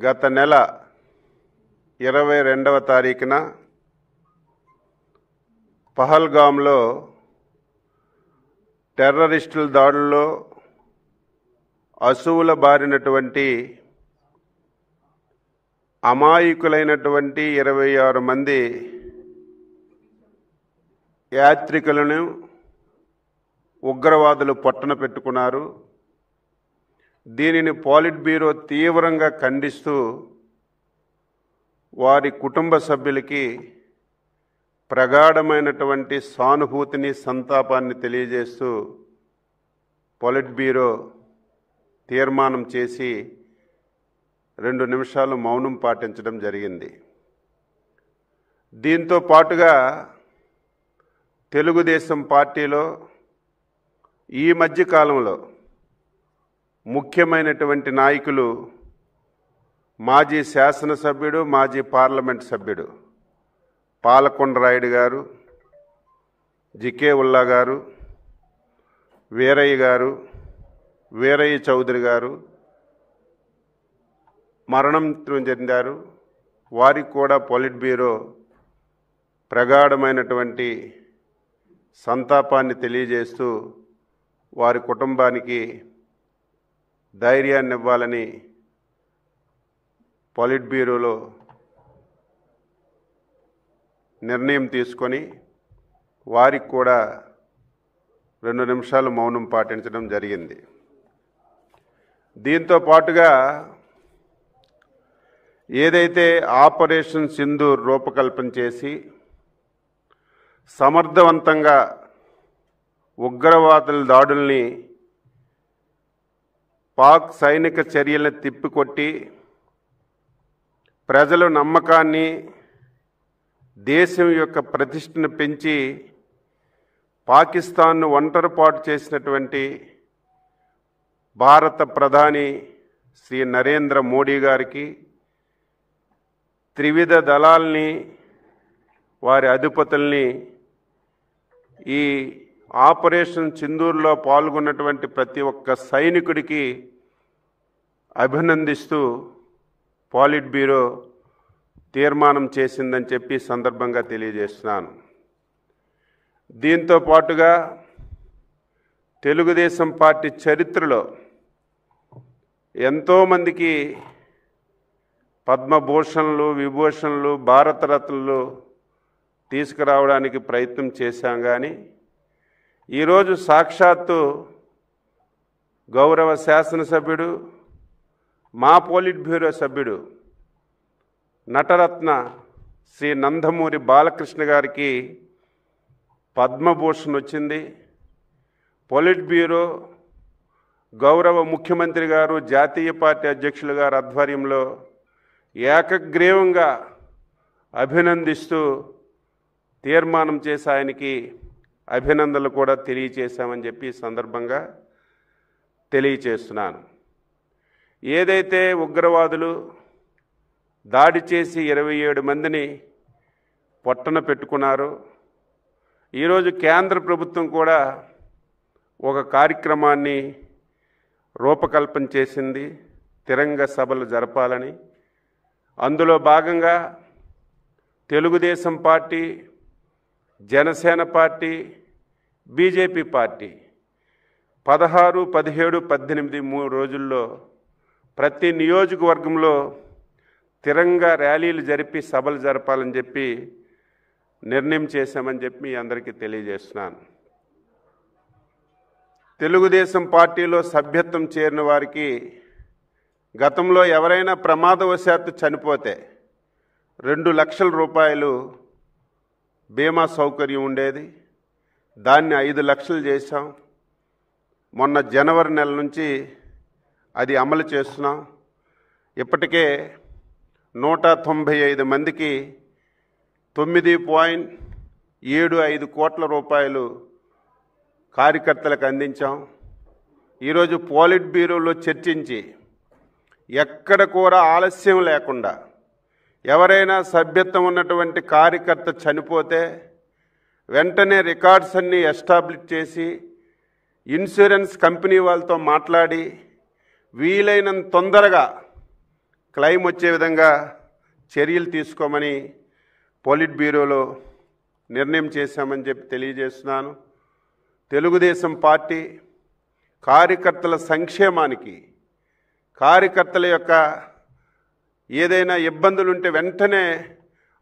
గత నెల 22వ తారీఖున పహల్గామ్లో టెర్రరిస్టుల దాడుల్లో అసువుల బారినటువంటి అమాయకులైనటువంటి 26 మంది యాత్రికులను ఉగ్రవాదులు పొట్టన పెట్టుకున్నారు. దీనిని పోలిట్ బ్యూరో తీవ్రంగా ఖండిస్తూ వారి కుటుంబ సభ్యులకి ప్రగాఢమైనటువంటి సానుభూతిని సంతాపాన్ని తెలియజేస్తూ పోలిట్ బ్యూరో తీర్మానం చేసి 2 నిమిషాలు మౌనం పాటించడం జరిగింది. దీంతో పాటుగా తెలుగుదేశం పార్టీలో ఈ మధ్య కాలంలో ముఖ్యమైనటువంటి నాయకులు మాజీ శాసనసభ్యుడు, మాజీ పార్లమెంట్ సభ్యుడు పాలకొండరాయుడు గారు, జికే ఉల్లా గారు, వీరయ్య చౌదరి గారు మరణం చెందారు. వారికి కూడా పోలిట్ బ్యూరో ప్రగాఢమైనటువంటి సంతాపాన్ని తెలియజేస్తూ వారి కుటుంబానికి ధైర్యాన్ని ఇవ్వాలని పోలిట్ బ్యూరోలో నిర్ణయం తీసుకొని వారికి కూడా 2 నిమిషాలు మౌనం పాటించడం జరిగింది. దీంతో పాటుగా ఏదైతే ఆపరేషన్ సింధూర్ రూపకల్పన చేసి సమర్థవంతంగా ఉగ్రవాదుల దాడుల్ని పాక్ సైనిక చర్యలను తిప్పికొట్టి ప్రజల నమ్మకాన్ని, దేశం యొక్క ప్రతిష్టను పెంచి పాకిస్తాన్ను ఒంటరిపాటు చేసినటువంటి భారత ప్రధాని శ్రీ నరేంద్ర మోడీ గారికి, త్రివిధ దళాల్ని, వారి అధిపతుల్ని ఈ ఆపరేషన్ సింధూర్లో పాల్గొన్నటువంటి ప్రతి ఒక్క సైనికుడికి అభినందిస్తూ పోలిట్ బ్యూరో తీర్మానం చేసిందని చెప్పి సందర్భంగా తెలియజేస్తున్నాను. దీంతో పాటుగా తెలుగుదేశం పార్టీ చరిత్రలో ఎంతోమందికి పద్మభూషణలు, విభూషణలు, భారతరత్నలు తీసుకురావడానికి ప్రయత్నం చేశాం. కానీ ఈరోజు సాక్షాత్తు గౌరవ శాసనసభ్యుడు, మా పోలిట్ బ్యూరో సభ్యుడు నటరత్న శ్రీ నందమూరి బాలకృష్ణ గారికి పద్మభూషణ్ వచ్చింది. పోలిట్ బ్యూరో గౌరవ ముఖ్యమంత్రి గారు, జాతీయ పార్టీ అధ్యక్షులు గారు ఆధ్వర్యంలో ఏకగ్రీవంగా అభినందిస్తూ తీర్మానం చేసి ఆయనకి అభినందనలు కూడా తెలియచేశామని చెప్పి సందర్భంగా తెలియచేస్తున్నాను. ఏదైతే ఉగ్రవాదులు దాడి చేసి 27 మందిని పొట్టన పెట్టుకున్నారో, ఈరోజు కేంద్ర ప్రభుత్వం కూడా ఒక కార్యక్రమాన్ని రూపకల్పన చేసింది, తిరంగ సభలు జరపాలని. అందులో భాగంగా Telugu Desam party, Janasena party, BJP party 16, 17, 18 3 రోజుల్లో ప్రతి నియోజకవర్గంలో తిరంగా ర్యాలీలు జరిపి సభలు జరపాలని చెప్పి నిర్ణయం చేశామని చెప్పి మీ అందరికీ తెలియజేస్తున్నాను. తెలుగుదేశం పార్టీలో సభ్యత్వం చేరిన వారికి గతంలో ఎవరైనా ప్రమాదవశాత్తు చనిపోతే 2 లక్షల రూపాయలు బీమా సౌకర్యం ఉండేది. దాన్ని 5 లక్షలు చేశాం. మొన్న జనవరి నెల నుంచి అది అమలు చేస్తున్నాం. ఇప్పటికే 195 మందికి 9.75 కోట్ల రూపాయలు కార్యకర్తలకు అందించాం. ఈరోజు పోలిట్ బ్యూరోలో చర్చించి ఎక్కడ కూడా ఆలస్యం లేకుండా ఎవరైనా సభ్యత్వం ఉన్నటువంటి కార్యకర్త చనిపోతే వెంటనే రికార్డ్స్ అన్నీ ఎస్టాబ్లిష్ చేసి ఇన్సూరెన్స్ కంపెనీ వాళ్ళతో మాట్లాడి వీలైనంత తొందరగా క్లెయిమ్ వచ్చే విధంగా చర్యలు తీసుకోమని పోలిట్ బ్యూరోలో నిర్ణయం చేశామని చెప్పి తెలియజేస్తున్నాను. తెలుగుదేశం పార్టీ కార్యకర్తల సంక్షేమానికి, కార్యకర్తల యొక్క ఏదైనా ఇబ్బందులుంటే వెంటనే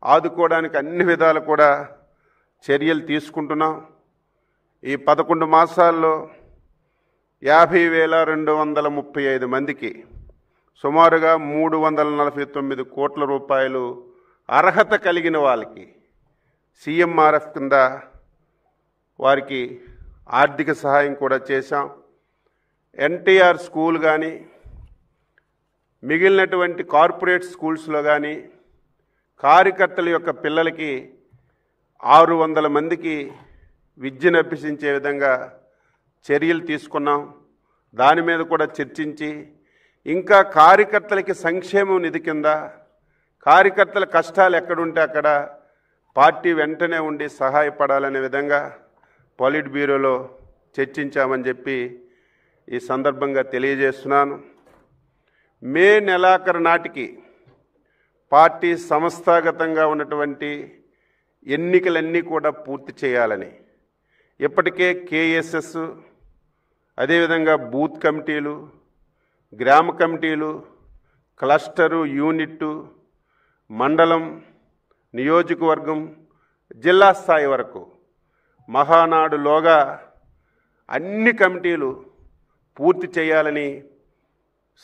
ఆదుకోవడానికి అన్ని విధాలు కూడా చర్యలు తీసుకుంటున్నాం. ఈ 11 మాసాల్లో 50,235 మందికి సుమారుగా 349 కోట్ల రూపాయలు అర్హత కలిగిన వాళ్ళకి సీఎంఆర్ఎఫ్ కింద వారికి ఆర్థిక సహాయం కూడా చేశాం. ఎన్టీఆర్ స్కూల్ కానీ మిగిలినటువంటి కార్పొరేట్ స్కూల్స్లో కానీ కార్యకర్తల యొక్క పిల్లలకి 600 మందికి విద్యను అభ్యసించే విధంగా చర్యలు తీసుకున్నాం. దాని మీద కూడా చర్చించి ఇంకా కార్యకర్తలకి సంక్షేమం నిధి కింద కార్యకర్తల కష్టాలు ఎక్కడుంటే అక్కడ పార్టీ వెంటనే ఉండి సహాయపడాలనే విధంగా పోలిట్ బ్యూరోలో చర్చించామని చెప్పి ఈ సందర్భంగా తెలియజేస్తున్నాను. మే నెలాఖరు నాటికి పార్టీ సంస్థాగతంగా ఉన్నటువంటి ఎన్నికలన్నీ కూడా పూర్తి చేయాలని ఇప్పటికే కేఎస్ఎస్, అదేవిధంగా బూత్ కమిటీలు, గ్రామ కమిటీలు, క్లస్టరు, యూనిట్టు, మండలం, నియోజకవర్గం, జిల్లా స్థాయి వరకు మహానాడులోగా అన్ని కమిటీలు పూర్తి చేయాలని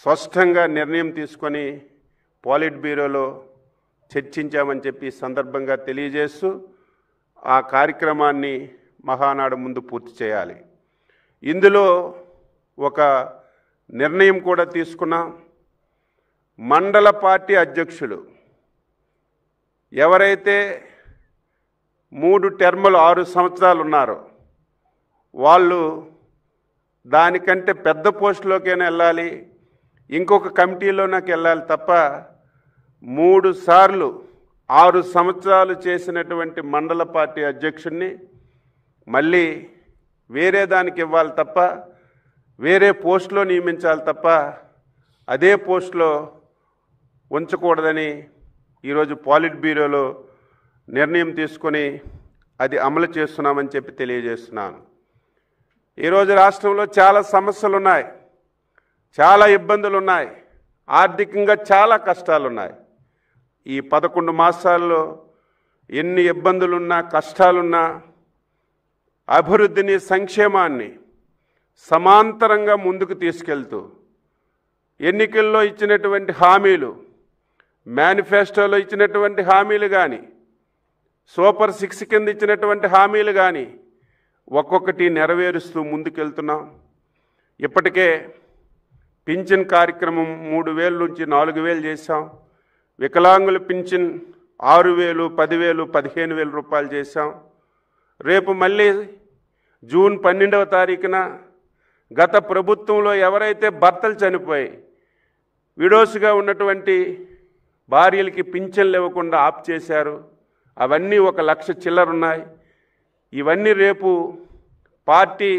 స్పష్టంగా నిర్ణయం తీసుకొని పోలిట్ బ్యూరోలో చర్చించామని చెప్పి సందర్భంగా తెలియజేస్తూ ఆ కార్యక్రమాన్ని మహానాడు ముందు పూర్తి చేయాలి. ఇందులో ఒక నిర్ణయం కూడా తీసుకున్నాం. మండల పార్టీ అధ్యక్షులు ఎవరైతే 3 టర్ములు 6 సంవత్సరాలు ఉన్నారో వాళ్ళు దానికంటే పెద్ద పోస్టులోకైనా వెళ్ళాలి, ఇంకొక కమిటీలోకి వెళ్ళాలి తప్ప 3 సార్లు 6 సంవత్సరాలు చేసినటువంటి మండల పార్టీ అధ్యక్షుడిని మళ్ళీ వేరే దానికి ఇవ్వాలి తప్ప, వేరే పోస్టులో నియమించాలి తప్ప అదే పోస్టులో ఉంచకూడదని ఈరోజు పోలిట్ బ్యూరోలో నిర్ణయం తీసుకొని అది అమలు చేస్తున్నామని చెప్పి తెలియజేస్తున్నాను. ఈరోజు రాష్ట్రంలో చాలా సమస్యలు ఉన్నాయి, చాలా ఇబ్బందులు ఉన్నాయి, ఆర్థికంగా చాలా కష్టాలు ఉన్నాయి. ఈ 11 మాసాల్లో ఎన్ని ఇబ్బందులున్నా, కష్టాలున్నా అభివృద్ధిని, సంక్షేమాన్ని సమాంతరంగా ముందుకు తీసుకెళ్తూ ఎన్నికల్లో ఇచ్చినటువంటి హామీలు, మేనిఫెస్టోలో ఇచ్చినటువంటి హామీలు కానీ, సూపర్ 6 కింద ఇచ్చినటువంటి హామీలు కానీ ఒక్కొక్కటి నెరవేరుస్తూ ముందుకెళ్తున్నాం. ఇప్పటికే పింఛన్ కార్యక్రమం 3,000 నుంచి 4,000 చేశాం. వికలాంగుల పింఛన్ 6,000, 10,000, 15,000 రూపాయలు చేశాం. రేపు మళ్ళీ జూన్ 12వ తారీఖున గత ప్రభుత్వంలో ఎవరైతే భర్తలు చనిపోయి విడోస్గా ఉన్నటువంటి భార్యలకి పింఛన్లు ఇవ్వకుండా ఆప్ చేశారు, అవన్నీ 1,00,000 చిల్లర ఉన్నాయి. ఇవన్నీ రేపు పార్టీ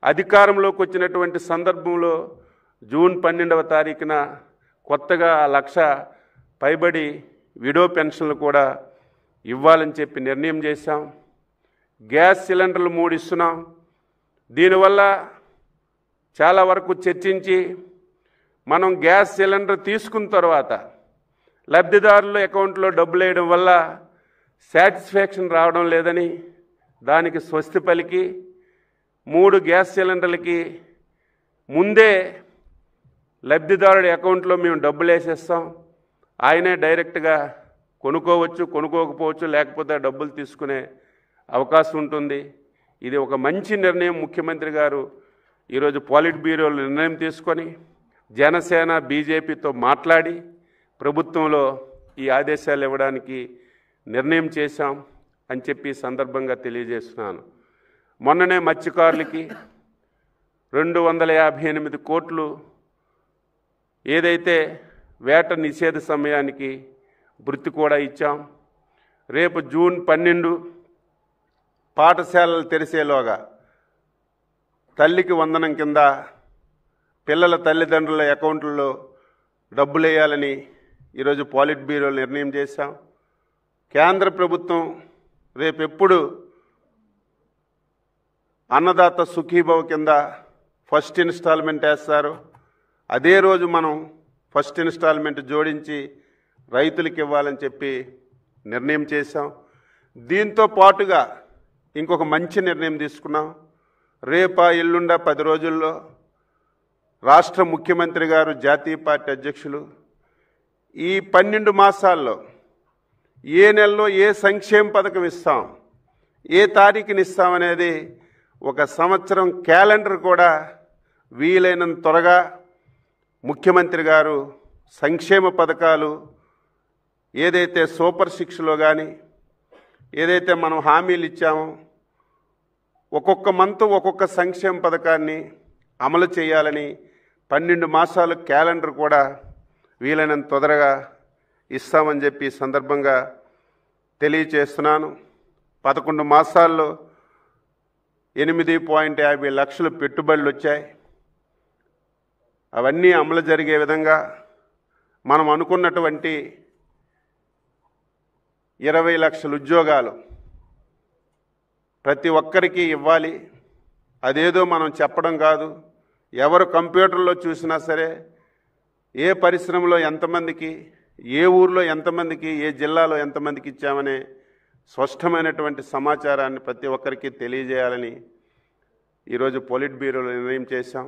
అధికారంలోకి వచ్చినటువంటి సందర్భంలో జూన్ 12వ తారీఖున కొత్తగా 1,00,000 పైబడి విడో పెన్షన్లు కూడా ఇవ్వాలని చెప్పి నిర్ణయం చేశాం. గ్యాస్ సిలిండర్లు 3 ఇస్తున్నాం. దీనివల్ల చాలా వరకు చర్చించి మనం గ్యాస్ సిలిండర్ తీసుకున్న తర్వాత లబ్ధిదారుల అకౌంట్లో డబ్బులు వేయడం వల్ల సాటిస్ఫాక్షన్ రావడం లేదని దానికి స్వస్తి పలికి 3 గ్యాస్ సిలిండర్లకి ముందే లబ్ధిదారుడి అకౌంట్లో మేము డబ్బులు వేసేస్తాం, ఆయనే డైరెక్ట్గా కొనుక్కోవచ్చు, కొనుక్కోకపోవచ్చు, లేకపోతే డబ్బులు తీసుకునే అవకాశం ఉంటుంది. ఇది ఒక మంచి నిర్ణయం ముఖ్యమంత్రి గారు ఈరోజు పోలిట్ బ్యూరోలో నిర్ణయం తీసుకొని జనసేన, బీజేపీతో మాట్లాడి ప్రభుత్వంలో ఈ ఆదేశాలు ఇవ్వడానికి నిర్ణయం చేశాం అని చెప్పి సందర్భంగా తెలియజేస్తున్నాను. మొన్ననే మత్స్యకారులకి 258 కోట్లు ఏదైతే వేట నిషేధ సమయానికి వృత్తి కూడా ఇచ్చాం. రేపు జూన్ 12 పాఠశాలలు తెరిచేలోగా తల్లికి వందనం కింద పిల్లల తల్లిదండ్రుల అకౌంట్లలో డబ్బులు వేయాలని ఈరోజు పాలిట్ బ్యూరోలో నిర్ణయం చేశాం. కేంద్ర ప్రభుత్వం రేపెప్పుడు అన్నదాత సుఖీభవ కింద ఫస్ట్ ఇన్స్టాల్మెంట్ వేస్తారు, అదే రోజు మనం ఫస్ట్ ఇన్స్టాల్మెంట్ జోడించి రైతులకు ఇవ్వాలని చెప్పి నిర్ణయం చేశాం. దీంతో పాటుగా ఇంకొక మంచి నిర్ణయం తీసుకున్నాం. రేపా ఎల్లుండా 10 రోజుల్లో రాష్ట్ర ముఖ్యమంత్రి గారు, జాతీయ పార్టీ అధ్యక్షులు ఈ 12 మాసాల్లో ఏ నెలలో ఏ సంక్షేమ పథకం ఇస్తాం, ఏ తారీఖుని ఇస్తామనేది ఒక సంవత్సరం క్యాలెండర్ కూడా వీలైనంత త్వరగా ముఖ్యమంత్రి గారు సంక్షేమ పథకాలు ఏదైతే సూపర్ 6లో కానీ ఏదైతే మనం హామీలు ఇచ్చామో ఒక్కొక్క మంత్ ఒక్కొక్క సంక్షేమ పథకాన్ని అమలు చేయాలని 12 మాసాల క్యాలెండర్ కూడా వీలైనంత తొందరగా ఇస్తామని చెప్పి ఈ సందర్భంగా తెలియచేస్తున్నాను. 11 మాసాల్లో 8.50 లక్షలు పెట్టుబడులు వచ్చాయి. అవన్నీ అమలు జరిగే విధంగా మనం అనుకున్నటువంటి 20 లక్షల ఉద్యోగాలు ప్రతి ఒక్కరికి ఇవ్వాలి. అదేదో మనం చెప్పడం కాదు, ఎవరు కంప్యూటర్లో చూసినా సరే ఏ పరిశ్రమలో ఎంతమందికి, ఏ ఊర్లో ఎంతమందికి, ఏ జిల్లాలో ఎంతమందికి ఇచ్చామనే స్పష్టమైనటువంటి సమాచారాన్ని ప్రతి ఒక్కరికి తెలియజేయాలని ఈరోజు పాలిట్ బ్యూరోలో నిర్ణయం చేశాం.